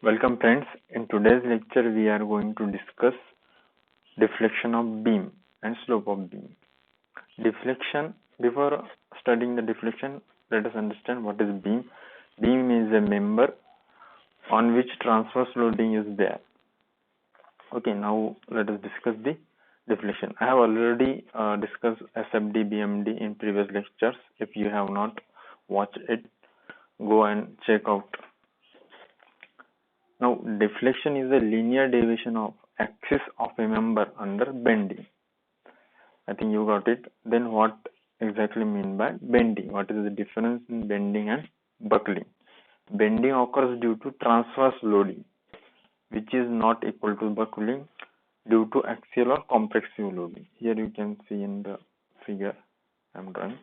Welcome friends. In today's lecture we are going to discuss deflection of beam and slope of beam. Deflection, before studying the deflection, let us understand what is beam. Beam is a member on which transverse loading is there. Okay, now let us discuss the deflection. I have already discussed SFD, BMD in previous lectures. If you have not watched it, go and check out. Now, deflection is a linear deviation of axis of a member under bending. I think you got it. Then what exactly mean by bending? What is the difference in bending and buckling? Bending occurs due to transverse loading, which is not equal to buckling due to axial or compressive loading. Here you can see in the figure I am drawing.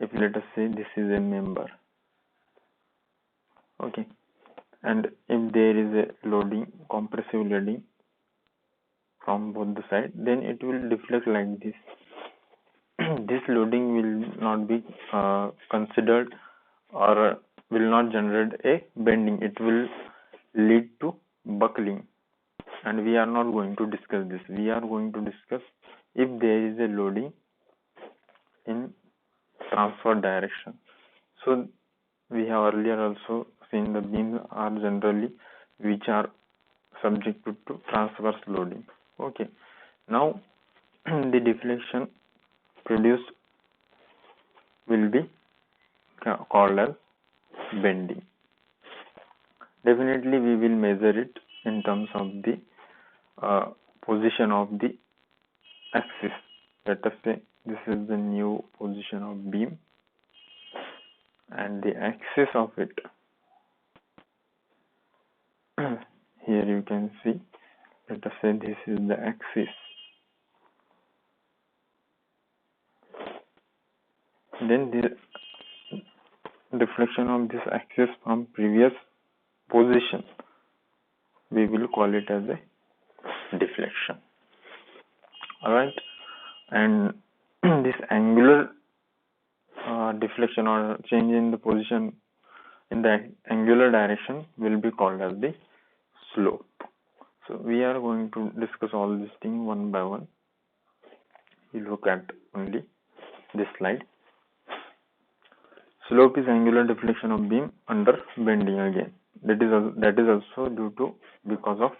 If let us say this is a member. Okay, and if there is a loading, compressive loading from both the sides, then it will deflect like this. This loading will not be considered or will not generate a bending. It will lead to buckling, and we are not going to discuss this. We are going to discuss if there is a loading in transfer direction. So we have earlier also seen the beams are generally which are subjected to transverse loading. Okay, now the deflection produced will be called as bending. Definitely we will measure it in terms of the position of the axis. Let us say this is the new position of beam and the axis of it. Here you can see, let us say this is the axis. Then the deflection of this axis from previous position, we will call it as a deflection. Alright, and this angular deflection or change in the position in the angular direction will be called as the slope. So we are going to discuss all these things one by one. You look at only this slide. Slope is angular deflection of beam under bending again. That is also due to because of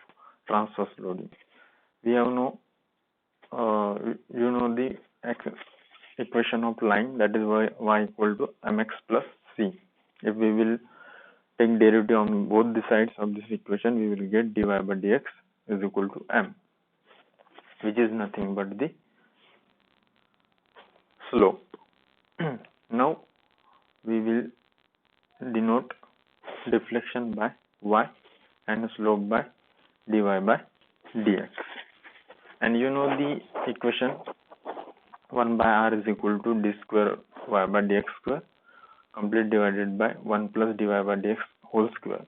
transverse loading. We have the equation of line, that is y equal to mx plus c. If we will take derivative on both the sides of this equation, we will get dy by dx is equal to m, which is nothing but the slope. Now we will denote deflection by y and slope by dy by dx. And you know the equation 1 by r is equal to d square y by dx square complete divided by 1 plus dy by dx whole square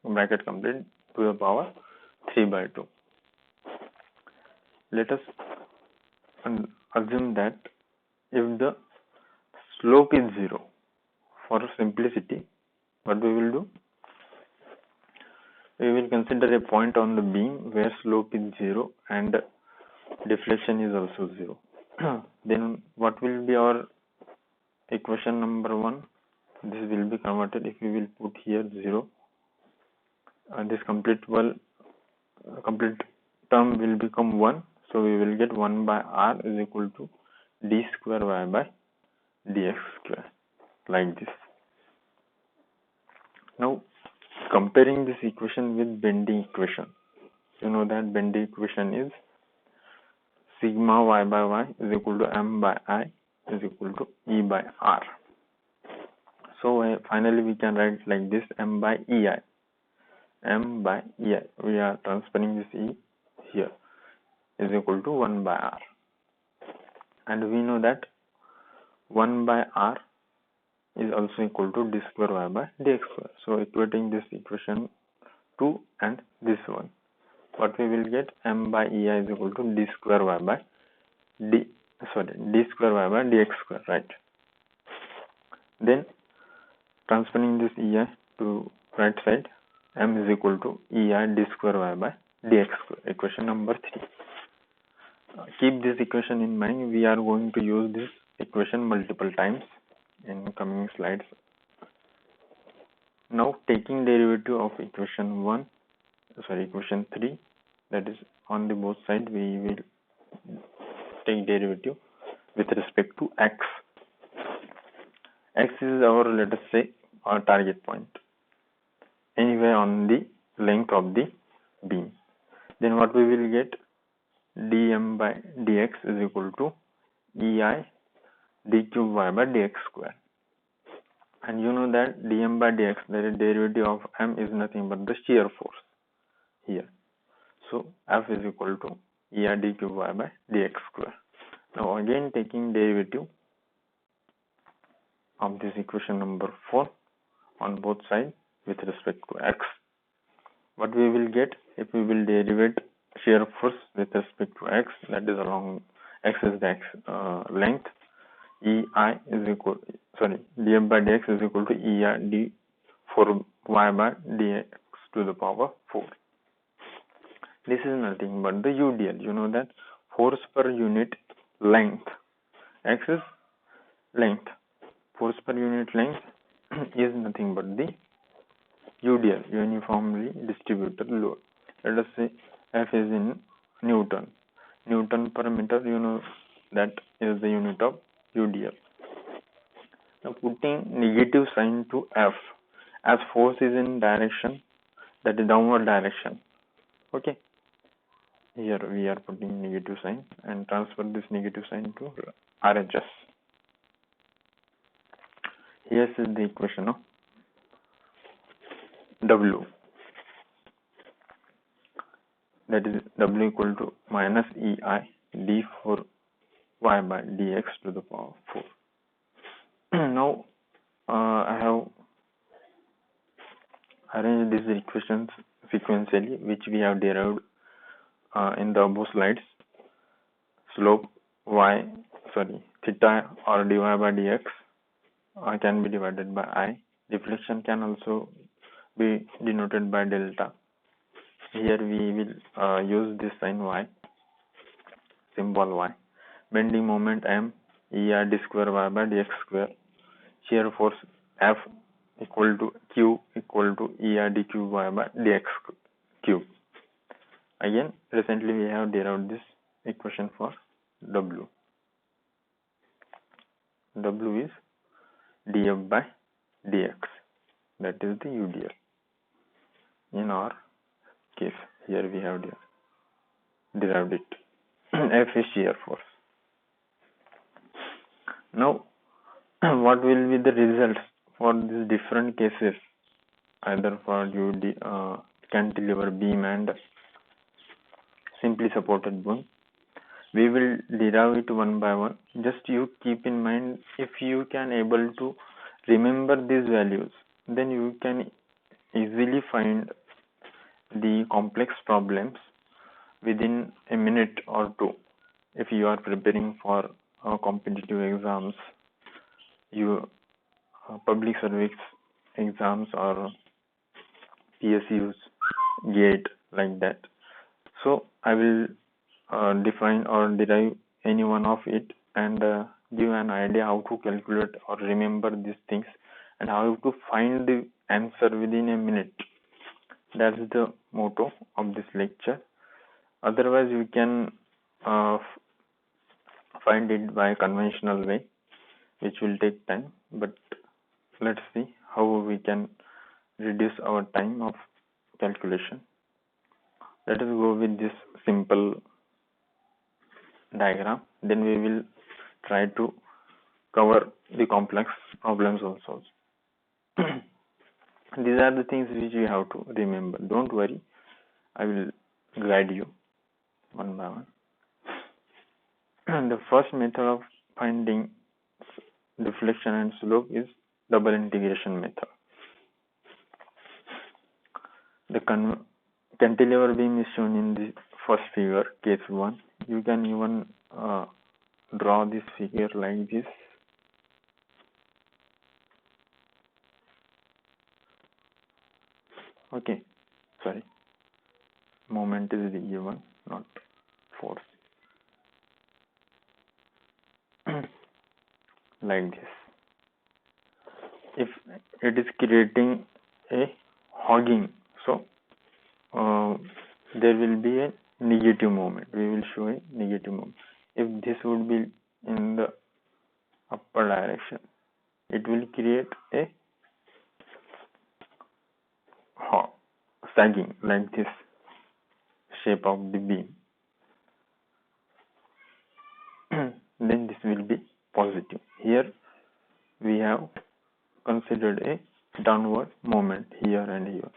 bracket complete to the power 3 by 2. Let us assume that if the slope is 0, for simplicity, what we will do? We will consider a point on the beam where slope is 0 and deflection is also 0. Then what will be our equation number 1? This will be converted if we will put here 0. This complete term will become 1. So we will get 1 by r is equal to d square y by dx square, like this. Now comparing this equation with bending equation, you know that bending equation is sigma y by y is equal to m by I is equal to E by R. So finally we can write like this, m by EI. M by EI, we are transferring this E here, is equal to 1 by R. And we know that 1 by R is also equal to d square y by dx square. So equating this equation 2 and this one, what we will get, m by EI is equal to d square y by d square y by dx square, right? Then transferring this EI to right side, m is equal to ei d square y by dx square. Equation number 3. Keep this equation in mind. We are going to use this equation multiple times in coming slides. Now taking derivative of equation 3, that is on the both sides, we will take derivative with respect to x. X is our, let us say, our target point anywhere on the length of the beam. Then what we will get, dm by dx is equal to ei d cube y by dx square. And you know that dm by dx, the derivative of m, is nothing but the shear force here. So F is equal to ei d cube y by dx square. Now again taking derivative of this equation number 4 on both sides with respect to x. What we will get, if we will derivate shear force with respect to x, that is along x is the length, df by dx is equal to ei d for y by dx to the power 4. This is nothing but the UDL. You know that force per unit length, x is length, force per unit length is nothing but the UDL, uniformly distributed load. Let us say F is in Newton. Newton per meter, you know that is the unit of UDL. Now putting negative sign to F, as force is in direction, that is downward direction. Okay. Here we are putting negative sign and transfer this negative sign to RHS. Here is the equation of W. That is W equal to minus ei d for y by dx to the power 4. Now I have arranged these equations sequentially, which we have derived in the above slides. Slope theta or dy by dx can be divided by I. Deflection can also be denoted by delta. Here we will use this sign y, symbol y. Bending moment m, ei d square y by dx square. Shear force F equal to Q equal to ei d cube y by dx cube. Again, recently we have derived this equation for W. W is df by dx. That is the UDL. In our case, here we have derived it. F is shear force. Now, what will be the results for these different cases, either for cantilever beam and simply supported beam? We will derive it one by one. Just you keep in mind, if you can able to remember these values, then you can easily find the complex problems within a minute or two. If you are preparing for competitive exams, public service exams or PSUs, GATE, like that. So I will define or derive any one of it and give an idea how to calculate or remember these things and how to find the answer within a minute. That's the motto of this lecture. Otherwise, you can find it by conventional way, which will take time. But let's see how we can reduce our time of calculation. Let us go with this simple diagram. Then we will try to cover the complex problems also. These are the things which you have to remember. Don't worry, I will guide you one by one. The first method of finding deflection and slope is double integration method. The cantilever beam is shown in the first figure, case 1. You can even draw this figure like this. Okay, sorry, moment is given, not force. Like this. If it is creating a hogging, so there will be a negative moment. We will show a negative moment. If this would be in the upper direction, it will create a sagging like this shape of the beam. Then this will be positive. Here we have considered a downward moment here and here,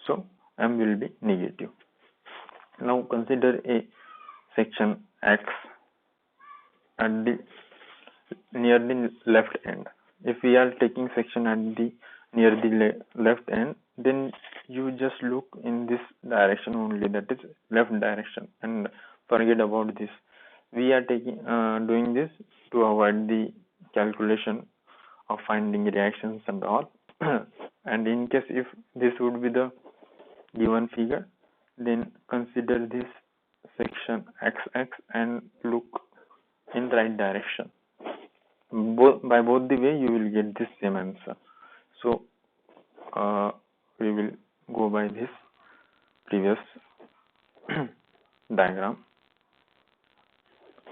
so M will be negative. Now consider a section X at the near the left end. If we are taking section at the near the left end, then you just look in this direction only, that is left direction, and forget about this. We are doing this to avoid the calculation of finding reactions and all. And in case if this would be the given figure, then consider this section XX and look in right direction. By both the way you will get this same answer. So we will go by this previous diagram.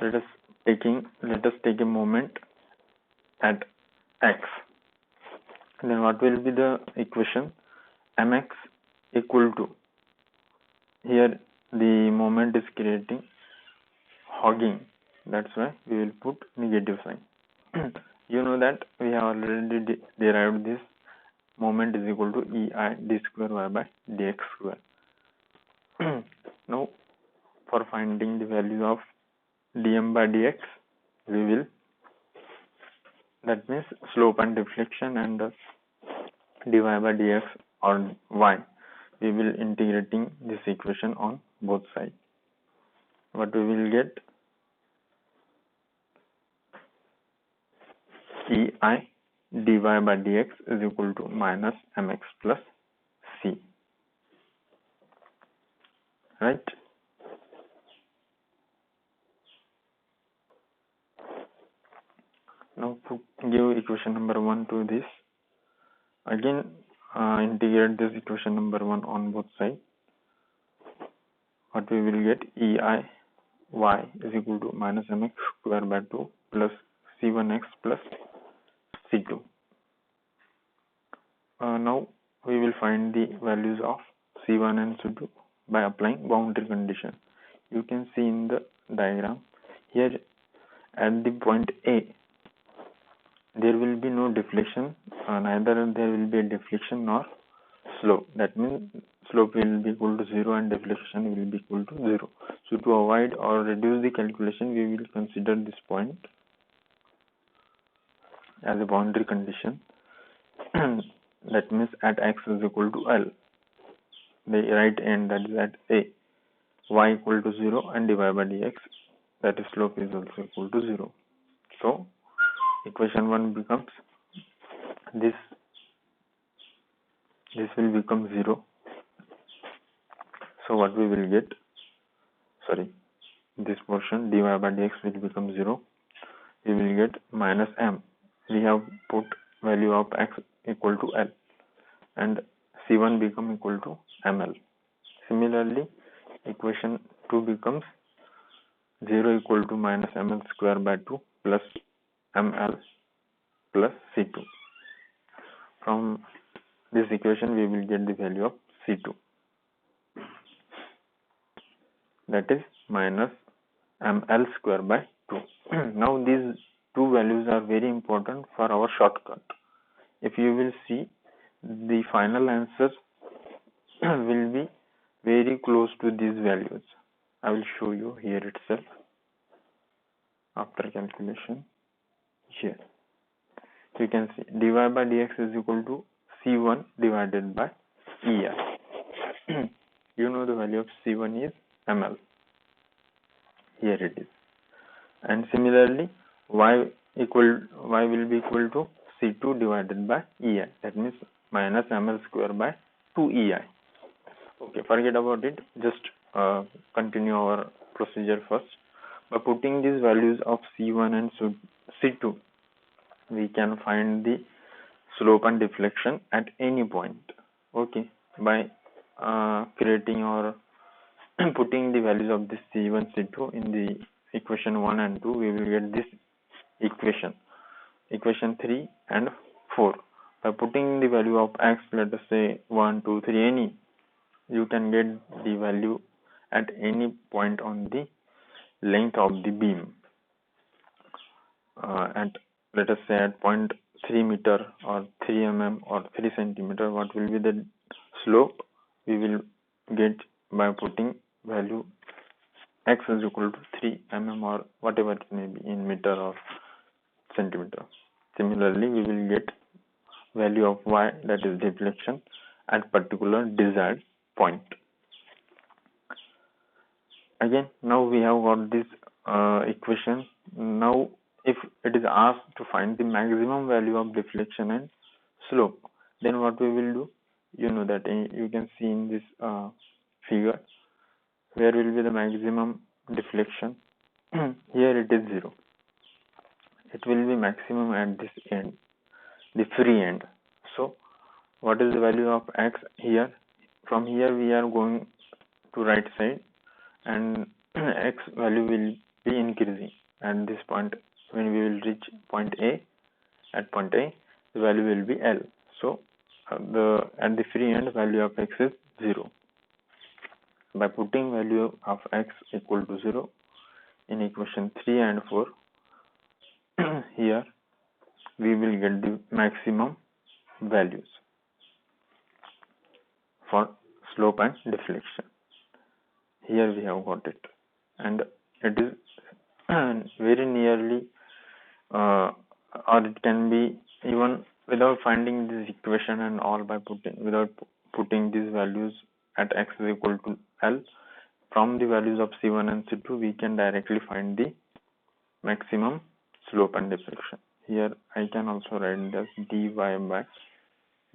Let us take a moment at X. Then what will be the equation? Mx equal to, here the moment is creating hogging, that's why we will put negative sign. You know that we have already derived this moment is equal to EI d square y by dx square. Now for finding the value of dm by dx, we will, that means slope and deflection, and dy by dx or y, we will integrating this equation on both sides. What we will get? EI dy by dx is equal to minus mx plus c, right? Now give equation number 1 to this. Again integrate this equation number 1 on both sides. What we will get? EI y is equal to minus mx square by 2 plus c1x plus c2. Now we will find the values of c1 and c2 by applying boundary condition. You can see in the diagram here at the point A, there will be no deflection, neither there will be a deflection nor slope. That means slope will be equal to 0 and deflection will be equal to 0. So to avoid or reduce the calculation, we will consider this point as a boundary condition. That means at x is equal to L, the right end, that is at A, y equal to 0 and dy by dx, that is slope is also equal to 0. So equation 1 becomes this will become 0. So what we will get, this portion dy by dx will become 0. We will get minus m. We have put value of x equal to L, and c1 become equal to ml. Similarly, equation 2 becomes 0 equal to minus ml square by 2 plus ml plus c2. From this equation we will get the value of c2, that is minus ml square by 2. Now these two values are very important for our shortcut. If you will see, the final answers will be very close to these values. I will show you here itself after calculation. Here you can see dy by dx is equal to c1 divided by EI. You know the value of c1 is ml. Here it is. And similarly, y will be equal to c2 divided by EI. That means minus ml square by 2 EI. Okay, forget about it. Just continue our procedure first. By putting these values of C1 and C2, we can find the slope and deflection at any point. Okay, by creating or putting the values of this C1, C2 in the equation 1 and 2, we will get this equation 3 and 4. By putting the value of x, let us say 1, 2, 3, any, you can get the value at any point on the length of the beam. At let us say at 0.3 meter or 3 mm or 3 centimeter, what will be the slope we will get by putting value x is equal to 3 mm or whatever it may be in meter or centimeter. Similarly, we will get value of y, that is deflection, at particular desired point. Again, now we have got this equation. Now if it is asked to find the maximum value of deflection and slope, then what we will do, you know that you can see in this figure where will be the maximum deflection. Here it is 0. It will be maximum at this end, the free end. So what is the value of x here? From here we are going to right side, and x value will be increasing at this point. When we will reach point A, at point A the value will be L. So at the free end value of x is 0. By putting value of x equal to 0 in equation 3 and 4, here we will get the maximum values for slope and deflection. Here we have got it, and it is very nearly or it can be even without finding this equation and all, by without putting these values at x is equal to L, from the values of C1 and C2 we can directly find the maximum slope and deflection. Here I can also write this dy by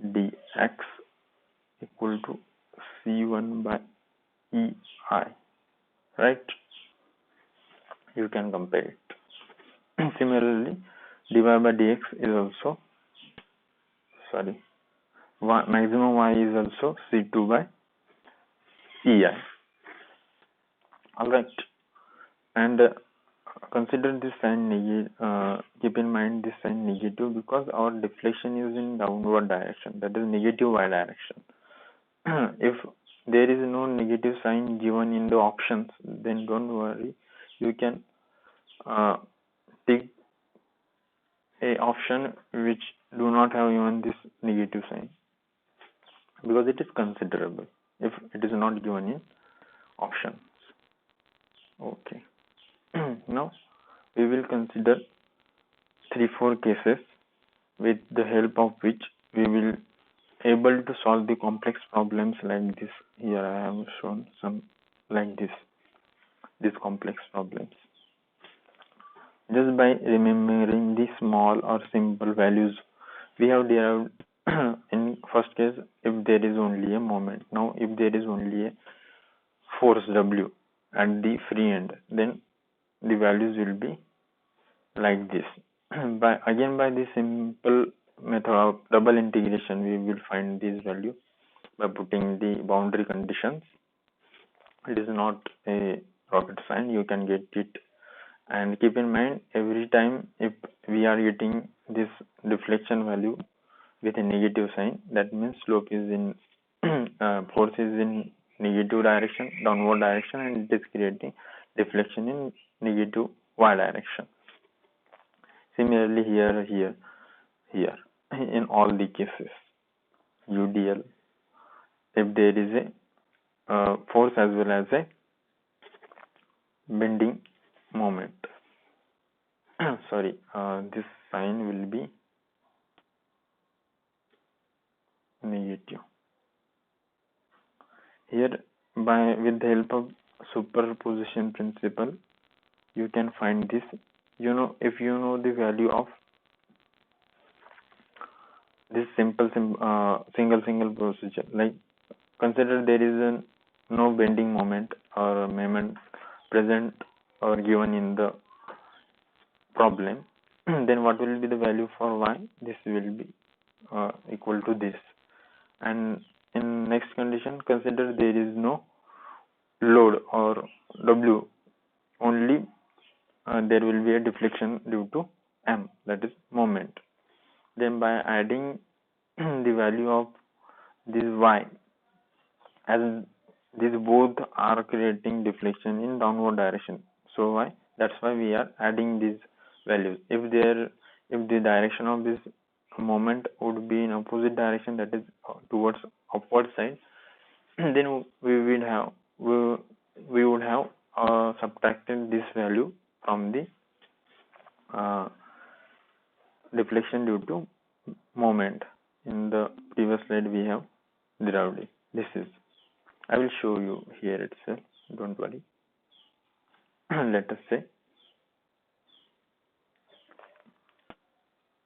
dx equal to C1 by EI, right? You can compare it. Similarly, dy by dx is also, maximum y is also C2 by EI. Alright, and consider this sign negative. Keep in mind this sign negative because our deflection is in downward direction, that is negative y direction. If there is no negative sign given in the options, then don't worry, you can take a option which do not have even this negative sign, because it is considerable if it is not given in options. Okay. Now we will consider 3-4 cases with the help of which we will able to solve the complex problems like this. Here I have shown some like these complex problems. Just by remembering the small or simple values we have derived in first case, if there is only a moment. Now if there is only a force W at the free end, then the values will be like this. By this simple method of double integration, we will find this value by putting the boundary conditions. It is not a rocket science, you can get it. And keep in mind, every time if we are getting this deflection value with a negative sign, that means slope is in force is in negative direction, downward direction, and it is creating deflection in negative y direction. Similarly here in all the cases, UDL, if there is a force as well as a bending moment, this sign will be negative. Here, with the help of superposition principle, you can find this. If you know the value of this single procedure, like consider there is no bending moment or moment present or given in the problem. Then what will be the value for y? This will be equal to this. And in next condition, consider there is no load or W, only there will be a deflection due to M, that is moment. Then by adding the value of this y, as these both are creating deflection in downward direction, so why? That's why we are adding these values. If the direction of this moment would be in opposite direction, that is towards upward side, then we would have subtracted this value from the deflection due to moment. In the previous slide we have derived it. This is, I will show you here itself, don't worry. Let us say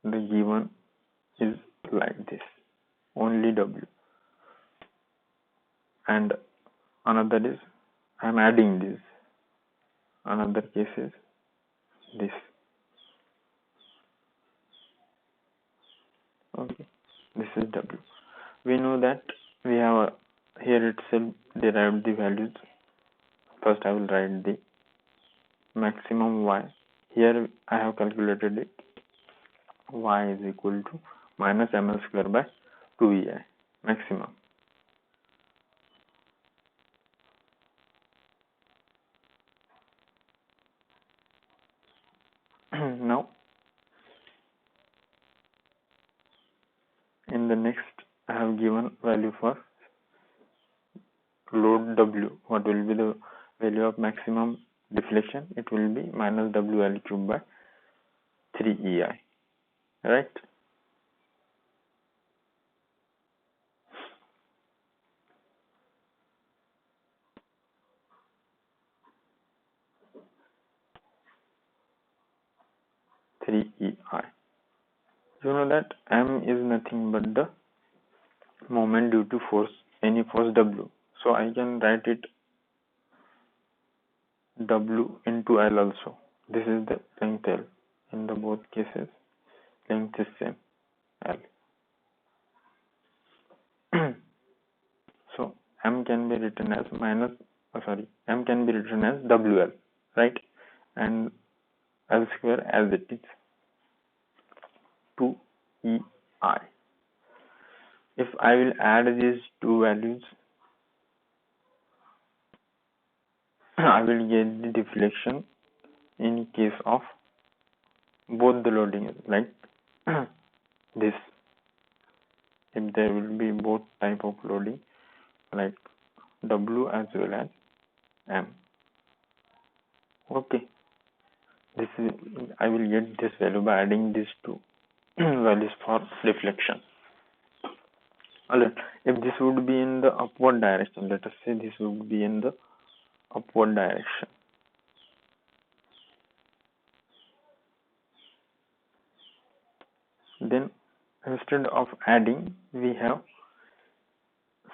the given is like this, only W, and another is I am adding this, another case is this. Okay, this is W. We know that we have here itself derived the values. First I will write the maximum y. Here I have calculated it. Y is equal to minus ml square by 2ei, maximum. Now in the next I have given value for load W. What will be the value of maximum deflection? It will be minus WL cube by 3ei, right? You know that M is nothing but the moment due to force, any force W. So I can write it W into L also. This is the length L. In the both cases, length is same, L. So M can be written as M can be written as WL, right? And L square as it is, 2EI. If I will add these two values, I will get the deflection in case of both the loading, like this. If there will be both type of loading, like W as well as M. Okay, this is, I will get this value by adding these two values for deflection. Alright, if this would be in the upward direction, let us say this would be in the upward direction. Then instead of adding, we have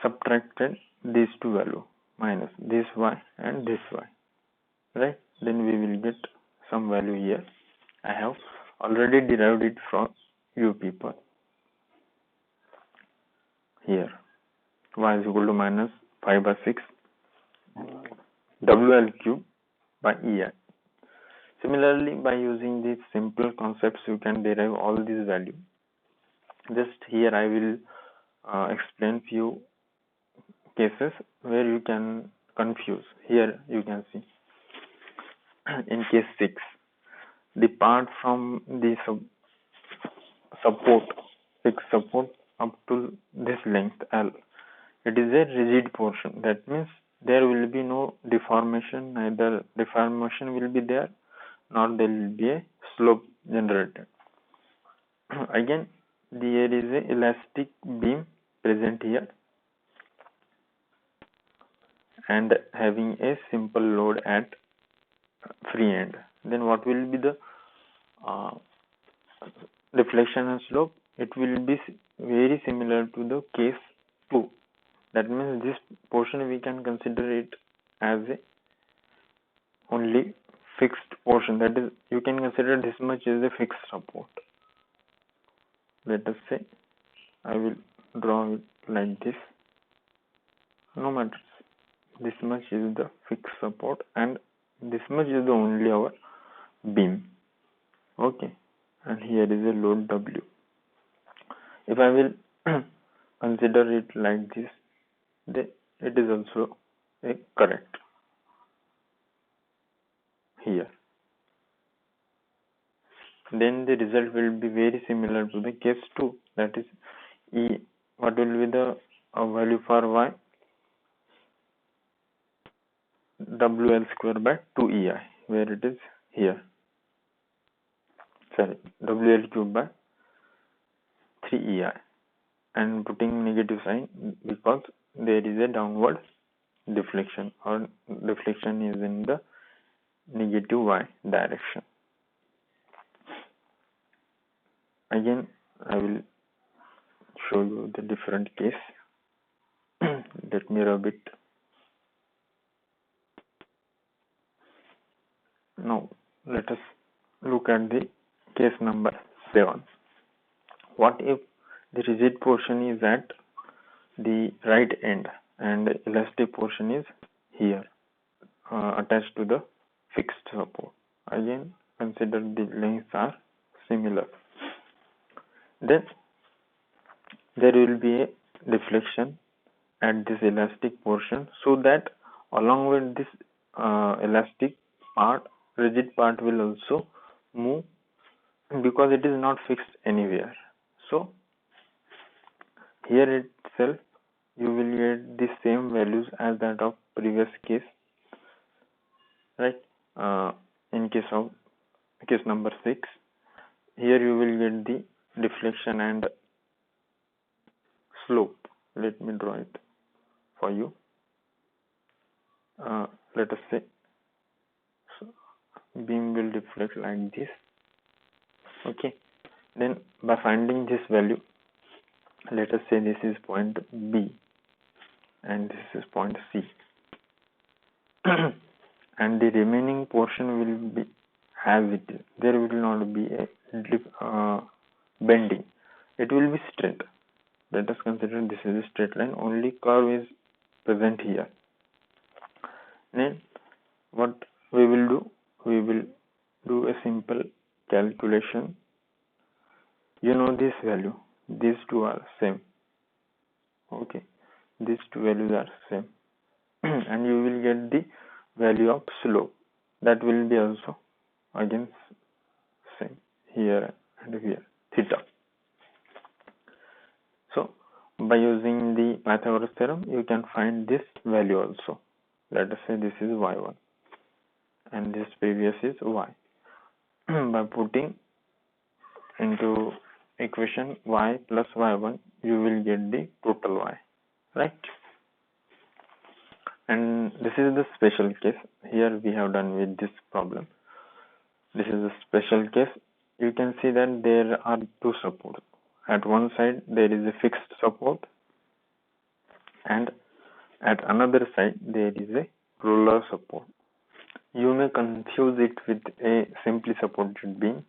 subtracted these two values, minus this y and this y, right? Then we will get some value here. I have already derived it from you people. Here y is equal to minus 5 by 6 WL cube by EI. Similarly, by using these simple concepts, you can derive all these values. Just here I will explain few cases where you can confuse. Here you can see in case 6, the part from the fixed support up to this length L, it is a rigid portion. That means there will be no deformation, neither deformation will be there, nor there will be a slope generated. Again, there is a elastic beam present here and having a simple load at free end. Then what will be the deflection and slope? It will be very similar to the case 2. That means this portion we can consider it as a only fixed portion. That is, you can consider this much as a fixed support. Let us say I will draw it like this. No matter, this much is the fixed support and this much is the only our beam. Okay, and here is a load W. If I will consider it like this, then it is also a correct here. Then the result will be very similar to the case 2. That is E. What will be the value for Y? WL square by 2EI, where it is here. Sorry, WL cube by 3EI, and putting negative sign because there is a downward deflection, or deflection is in the negative Y direction. Again, I will show you the different case. Let me rub it. Now, let us look at the case number 7. What if the rigid portion is at the right end and the elastic portion is here, attached to the fixed support? Again, consider the lengths are similar. Then there will be a deflection at this elastic portion, so that along with this elastic part, rigid part will also move because it is not fixed anywhere. So here itself you will get the same values as that of previous case, right? In case number 6, here you will get the deflection and slope. Let me draw it for you. Let us say beam will deflect like this. Okay, then by finding this value, let us say this is point B and this is point C, and the remaining portion will be as it is. There will not be a bending. It will be straight. Let us consider this is a straight line. Only curve is present here. Then what we will do? We will do a simple calculation. You know this value. These two are same. Okay, these two values are same. And you will get the value of slope. That will be also again same here and here, theta. So by using the Pythagoras theorem, you can find this value also. Let us say this is y1 and this previous is y. By putting into equation y plus y1, you will get the total y, right? And this is the special case. Here we have done with this problem. This is a special case. You can see that there are two supports. At one side there is a fixed support, and at another side there is a roller support. You may confuse it with a simply supported beam,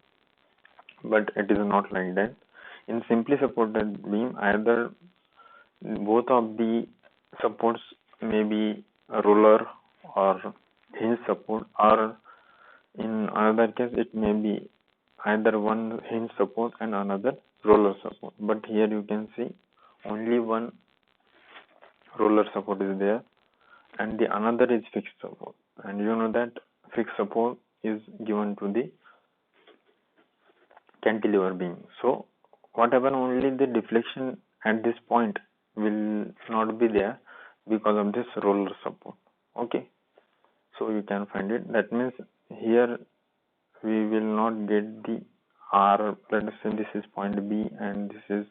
but it is not like that. In simply supported beam, either both of the supports may be a roller or hinge support, or in another case it may be either one hinge support and another roller support. But here you can see only one roller support is there and the another is fixed support, and you know that fixed support is given to the cantilever beam. So whatever, only the deflection at this point will not be there because of this roller support. Okay, so you can find it. That means here we will not get the R. Let us say this is point B and this is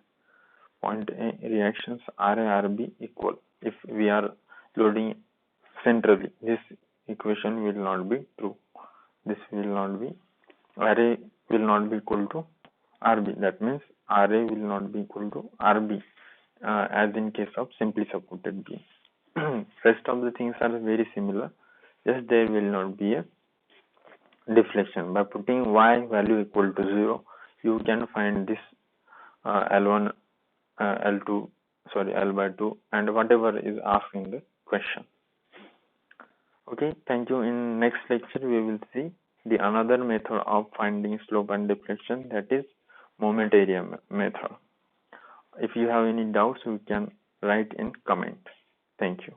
point A. Reactions RA RB equal. If we are loading centrally, this equation will not be true. This will not be, RA will not be equal to RB. That means RA will not be equal to RB as in case of simply supported beam. Rest of the things are very similar, just there will not be a deflection. By putting y value equal to 0, you can find this L1, L2, sorry, L by 2, and whatever is asked in the question. Okay, thank you. In next lecture, we will see the another method of finding slope and deflection, that is moment area method. If you have any doubts, you can write in comment. Thank you.